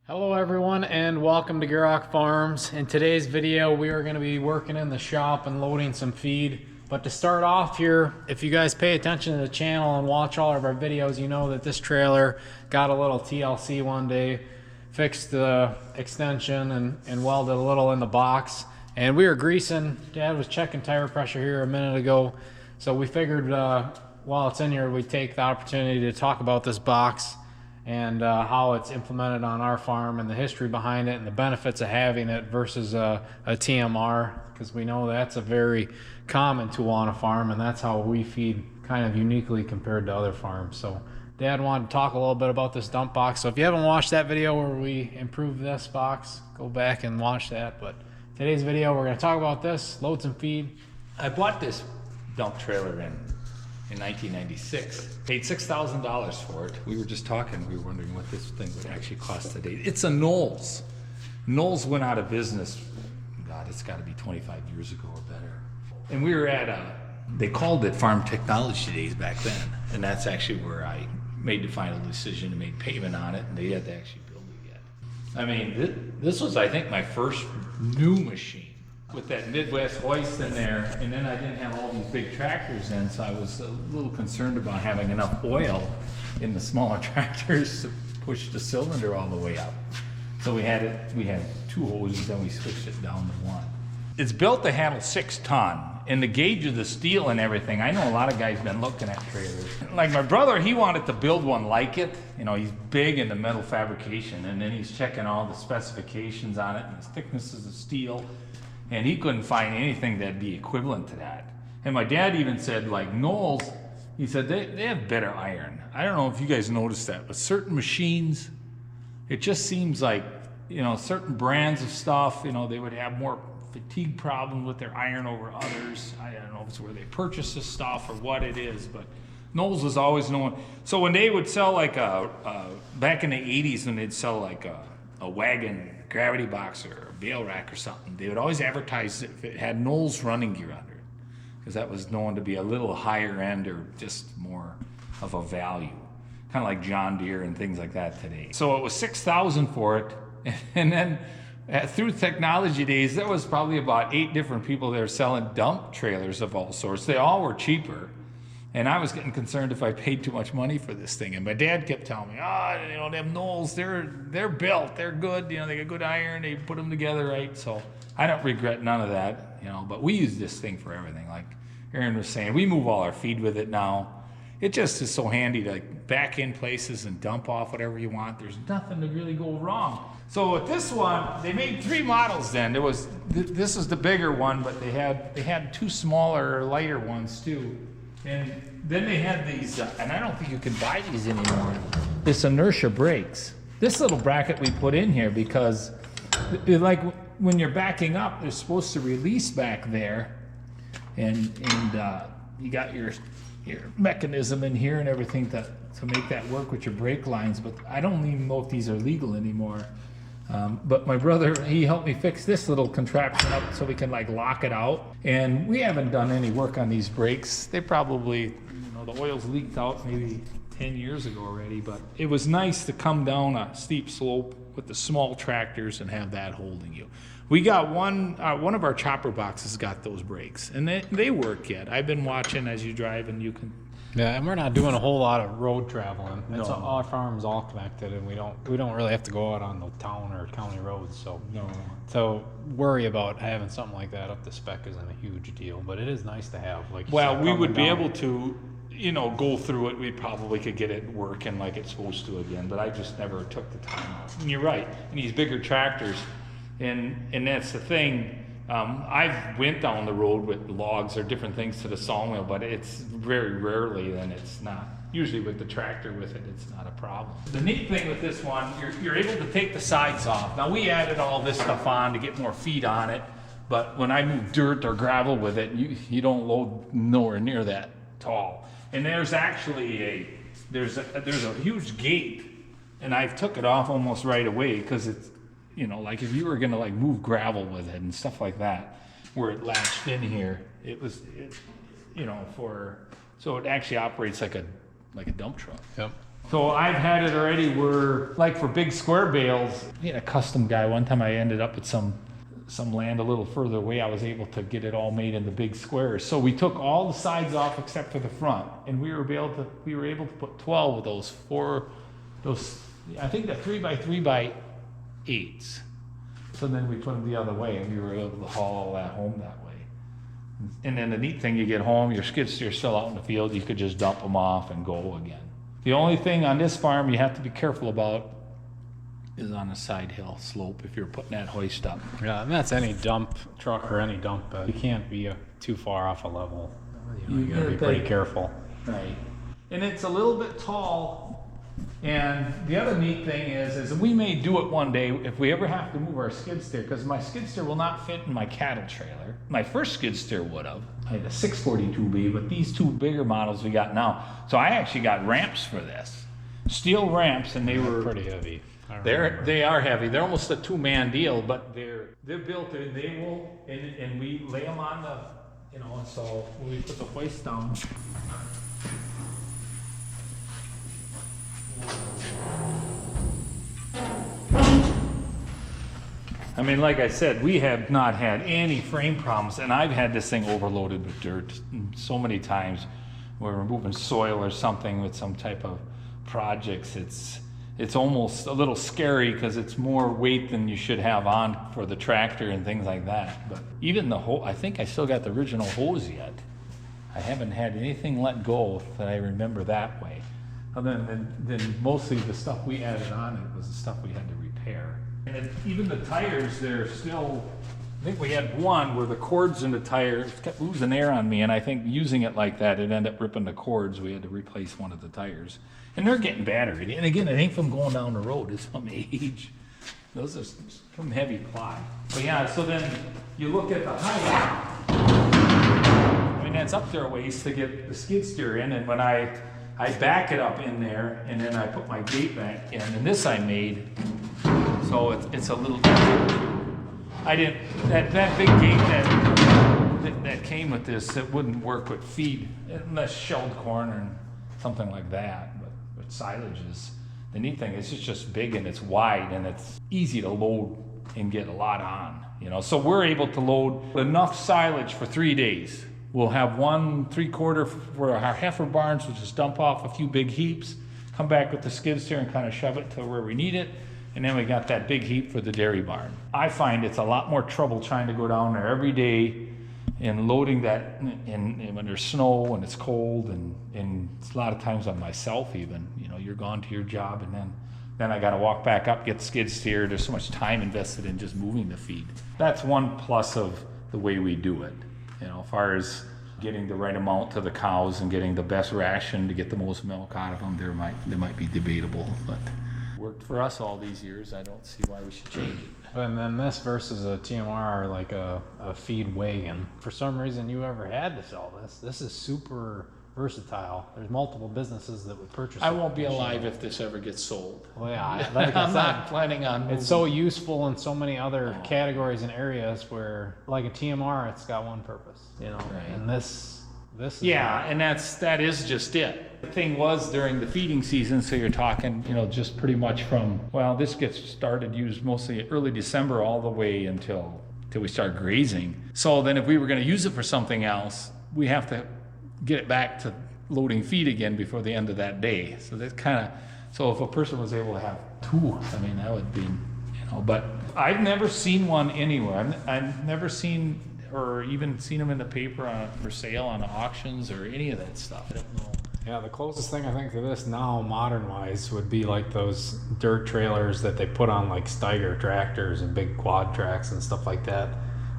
Hello everyone and welcome to Gierok Farms. In today's video we are going to be working in the shop and loading some feed. But to start off here, if you guys pay attention to the channel and watch all of our videos, you know that this trailer got a little TLC one day, fixed the extension and welded a little in the box. And we were greasing, Dad was checking tire pressure here a minute ago. So we figured while it's in here, we'd take the opportunity to talk about this box and how it's implemented on our farm and the history behind it and the benefits of having it versus a TMR, because we know that's a very common tool on a farm and that's how we feed kind of uniquely compared to other farms. So Dad wanted to talk a little bit about this dump box. So if you haven't watched that video where we improved this box, go back and watch that. But today's video, we're going to talk about this, load some feed. I bought this dump trailer in 1996, paid $6,000 for it. We were just talking, we were wondering what this thing would actually cost today. It's a Knowles. Knowles went out of business, God, it's got to be 25 years ago or better. And we were at they called it Farm Technology Days back then. And that's actually where I made the final decision to make payment on it, and they had to actually build it yet. I mean, this was, I think, my first new machine with that Midwest hoist in there, and then I didn't have all these big tractors in, so I was a little concerned about having enough oil in the smaller tractors to push the cylinder all the way up. So we had two hoses, and we switched it down to one. It's built to handle 6 ton, and the gauge of the steel and everything, I know a lot of guys been looking at trailers. Like my brother, he wanted to build one like it. You know, he's big into metal fabrication, and then he's checking all the specifications on it and the thicknesses of steel. And he couldn't find anything that'd be equivalent to that. And my dad even said, like Knowles, he said they have better iron. I don't know if you guys noticed that, but certain machines, it just seems like, you know, certain brands of stuff, you know, they would have more fatigue problems with their iron over others. I don't know if it's where they purchase this stuff or what it is, but Knowles was always known. So when they would sell like back in the 80s, when they'd sell like a wagon gravity box or a bale rack or something, they would always advertise if it had Knowles running gear under it, because that was known to be a little higher end or just more of a value, kind of like John Deere and things like that today. So it was $6,000 for it, and then through Technology Days, there was probably about 8 different people there selling dump trailers of all sorts. They all were cheaper. And I was getting concerned if I paid too much money for this thing. And my dad kept telling me, you know, them Knowles, they're built, they're good, you know, they got good iron, they put them together right. So I don't regret none of that, you know, but we use this thing for everything. Like Aaron was saying, we move all our feed with it now. It just is so handy to back in places and dump off whatever you want. There's nothing to really go wrong. So with this one, they made 3 models then. There was, this is the bigger one, but they had 2 smaller, lighter ones too. And then they had these, and I don't think you can buy these anymore, this inertia brakes. This little bracket we put in here because, like, when you're backing up, they're supposed to release back there, and you got your mechanism in here and everything to make that work with your brake lines. But I don't even know if these are legal anymore. But my brother, he helped me fix this little contraption up so we can like lock it out. And we haven't done any work on these brakes. They probably, you know, the oil's leaked out maybe 10 years ago already, but it was nice to come down a steep slope with the small tractors and have that holding you. We got one of our chopper boxes got those brakes, and they work yet. I've been watching as you drive, and you can. Yeah, and we're not doing a whole lot of road traveling. No. Our farm's all connected, and we don't really have to go out on the town or county roads. So so worry about having something like that up to spec isn't a huge deal, but it is nice to have. Like, well, we would be able to, you know, go through it. We probably could get it working like it's supposed to again, but I just never took the time out. And you're right, and these bigger tractors, and that's the thing. I've went down the road with logs or different things to the sawmill, but it's very rarely, then it's not. Usually with the tractor with it, it's not a problem. The neat thing with this one, you're able to take the sides off. Now we added all this stuff on to get more feet on it, but when I move dirt or gravel with it, you don't load nowhere near that tall. And there's actually there's a huge gate, and I've took it off almost right away because it's, you know, like if you were gonna like move gravel with it and stuff like that, where it latched in here, it you know, so it actually operates like a dump truck. Yep. So I've had it already where, like for big square bales, I had a custom guy. One time I ended up at some land a little further away. I was able to get it all made into big squares. So we took all the sides off except for the front, and we were able to put 12 of those I think the 3x3x8s. So then we put them the other way, and we were able to haul all that home that way. And then the neat thing, you get home, your skid steer's still out in the field, you could just dump them off and go again. The only thing on this farm you have to be careful about is on a side hill slope if you're putting that hoist up. Yeah, and that's any dump truck or any dump bed. You can't be too far off a level. You gotta be pretty careful. Right. And it's a little bit tall. And the other neat thing is we may do it one day if we ever have to move our skid steer, because my skid steer will not fit in my cattle trailer. My first skid steer would have. I had a 642B, but these two bigger models we got now. So I actually got ramps for this. Steel ramps, and they were pretty heavy. They are heavy. They're almost a two-man deal, but they're built. They will, and we lay them on the, you know. And so when we put the hoist down. I mean, like I said, we have not had any frame problems, and I've had this thing overloaded with dirt so many times. When we're moving soil or something with some type of projects, it's almost a little scary because it's more weight than you should have on for the tractor and things like that. But even the hose, I think I still got the original hose yet. I haven't had anything let go that I remember that way. Other than mostly the stuff we added on, it was the stuff we had to repair. And even the tires, they're still, I think we had one where the cords in the tire kept losing air on me, and I think using it like that, it ended up ripping the cords. We had to replace one of the tires. And they're getting battered. And again, it ain't from going down the road, it's from age. Those are some heavy ply. But yeah, so then you look at the height. I mean, that's up there a ways to get the skid steer in, and when I back it up in there, and then I put my gate back in, and this I made, so it's a little, I didn't, that big gate that came with this, it wouldn't work with feed, unless shelled corn or something like that, but with silages. The neat thing is it's just big and it's wide and it's easy to load and get a lot on, you know. So we're able to load enough silage for 3 days. We'll have 1 3/4 for our heifer barns, we'll just dump off a few big heaps, come back with the skid steer and kind of shove it to where we need it. And then we got that big heap for the dairy barn. I find it's a lot more trouble trying to go down there every day and loading that and when there's snow and it's cold and it's a lot of times on myself even, you know, you're gone to your job and then I got to walk back up, get the skid steer. There's so much time invested in just moving the feed. That's one plus of the way we do it. You know, as far as getting the right amount to the cows and getting the best ration to get the most milk out of them, they might be debatable, but worked for us all these years. I don't see why we should change it. And then this versus a TMR, like a feed wagon. For some reason you ever had to sell this. This is super versatile. There's multiple businesses that would purchase it. I won't be alive if this ever gets sold. Well, yeah, like I'm not planning on moving. It's so useful in so many other categories and areas where, like a TMR, it's got one purpose, you know. Right. And this is and that is just it. The thing was during the feeding season, so you're talking, you know, just pretty much from, well, this gets started used mostly early December all the way until we start grazing. So then if we were going to use it for something else, we have to get it back to loading feed again before the end of that day. So that kind of, so if a person was able to have 2, I mean, that would be, you know, but I've never seen one anywhere. I've never seen or even seen them in the paper for sale on auctions or any of that stuff. I don't know. Yeah, the closest thing I think to this now, modern-wise, would be like those dirt trailers that they put on like Steiger tractors and big quad tracks and stuff like that.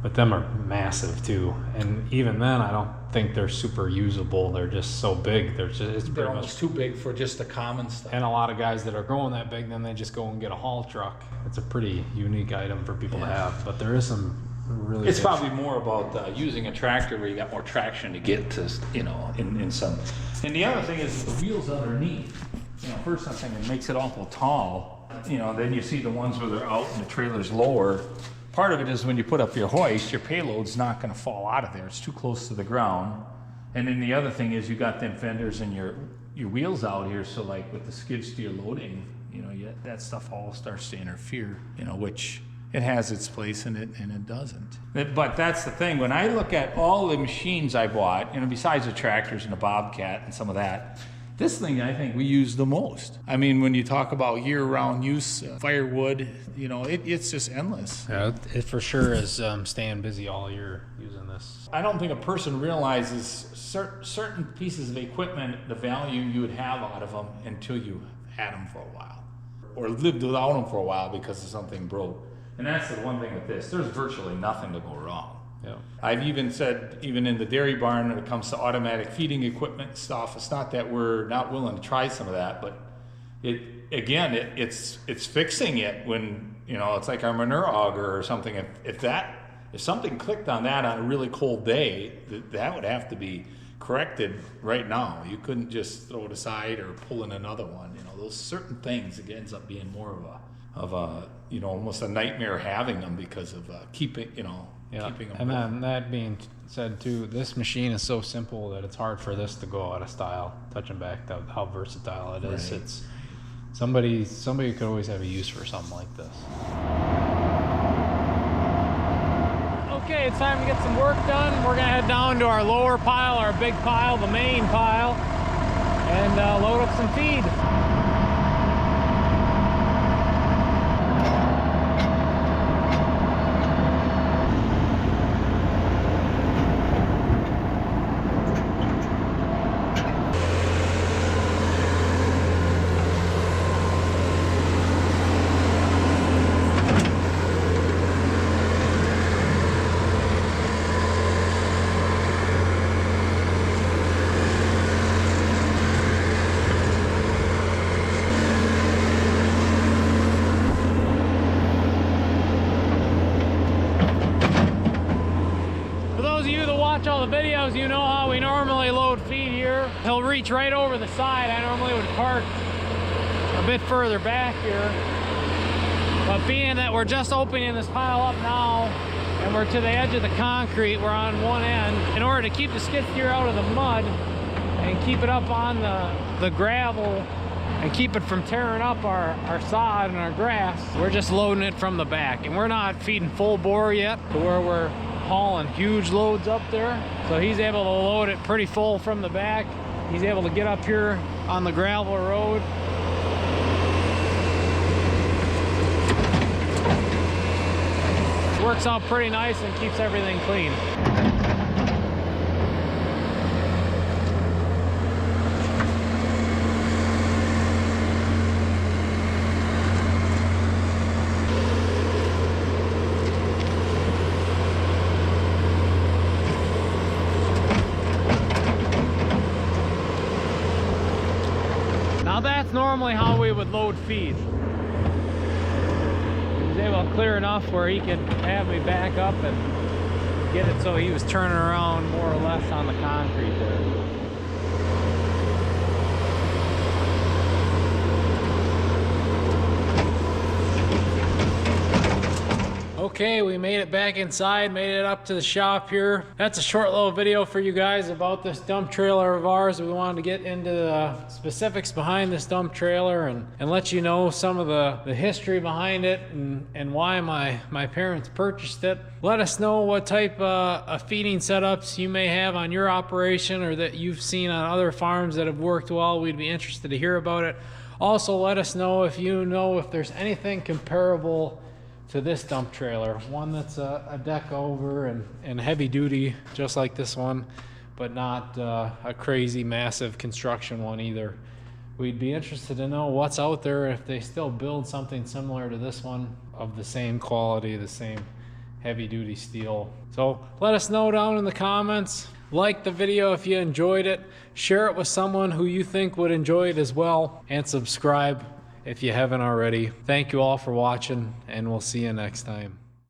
But them are massive too, and even then, I don't think they're super usable. They're just so big. They're almost too big for just the common stuff. And a lot of guys that are going that big, then they just go and get a haul truck. It's a pretty unique item for people to have. But there is some really. It's probably more about using a tractor where you got more traction to get to, you know, in some. And the other thing is the wheels underneath. You know, first thing it makes it awful tall. You know, then you see the ones where they're out and the trailer's lower. Part of it is when you put up your hoist, your payload's not going to fall out of there. It's too close to the ground. And then the other thing is you got them fenders and your wheels out here, so like with the skid steer loading, you know, that stuff all starts to interfere, you know, which it has its place in it and it doesn't. But that's the thing, when I look at all the machines I bought, you know, besides the tractors and the Bobcat and some of that, this thing I think we use the most. I mean, when you talk about year-round use, firewood, you know, it's just endless. Yeah, it for sure is staying busy all year using this. I don't think a person realizes certain pieces of equipment, the value you would have out of them until you had them for a while, or lived without them for a while because of something broke. And that's the one thing with this, there's virtually nothing to go wrong. Yeah. I've even said, even in the dairy barn, when it comes to automatic feeding equipment stuff, it's not that we're not willing to try some of that, but it's fixing it when, you know, it's like our manure auger or something. If something clicked on that on a really cold day, that would have to be corrected right now. You couldn't just throw it aside or pull in another one. You know, those certain things, it ends up being more of a you know, almost a nightmare having them because of keeping, you know, keeping them. And then that being said too, this machine is so simple that it's hard for this to go out of style. Touching back to how versatile it is, Right. It's somebody could always have a use for something like this. Okay, it's time to get some work done. We're gonna head down to our lower pile, our big pile, the main pile, and load up some feed. Watch all the videos, you know how we normally load feed here. He'll reach right over the side. I normally would park a bit further back here, but being that we're just opening this pile up now and we're to the edge of the concrete, we're on one end. In order to keep the skid steer out of the mud and keep it up on the gravel and keep it from tearing up our sod and our grass, we're just loading it from the back. And we're not feeding full bore yet to where we're hauling huge loads up there. So he's able to load it pretty full from the back. He's able to get up here on the gravel road. Works out pretty nice and keeps everything clean. Now that's normally how we would load feed. He was able to clear enough where he could have me back up and get it so he was turning around more or less on the concrete there. Okay, we made it back inside, made it up to the shop here. That's a short little video for you guys about this dump trailer of ours. We wanted to get into the specifics behind this dump trailer and let you know some of the history behind it and why my parents purchased it. Let us know what type of feeding setups you may have on your operation or that you've seen on other farms that have worked well. We'd be interested to hear about it. Also, let us know if there's anything comparable to this dump trailer, one that's a deck over and heavy duty just like this one, but not a crazy massive construction one either. We'd be interested to know what's out there, if they still build something similar to this one of the same quality, the same heavy duty steel. So let us know down in the comments. Like the video if you enjoyed it, share it with someone who you think would enjoy it as well, and subscribe if you haven't already. Thank you all for watching, and we'll see you next time.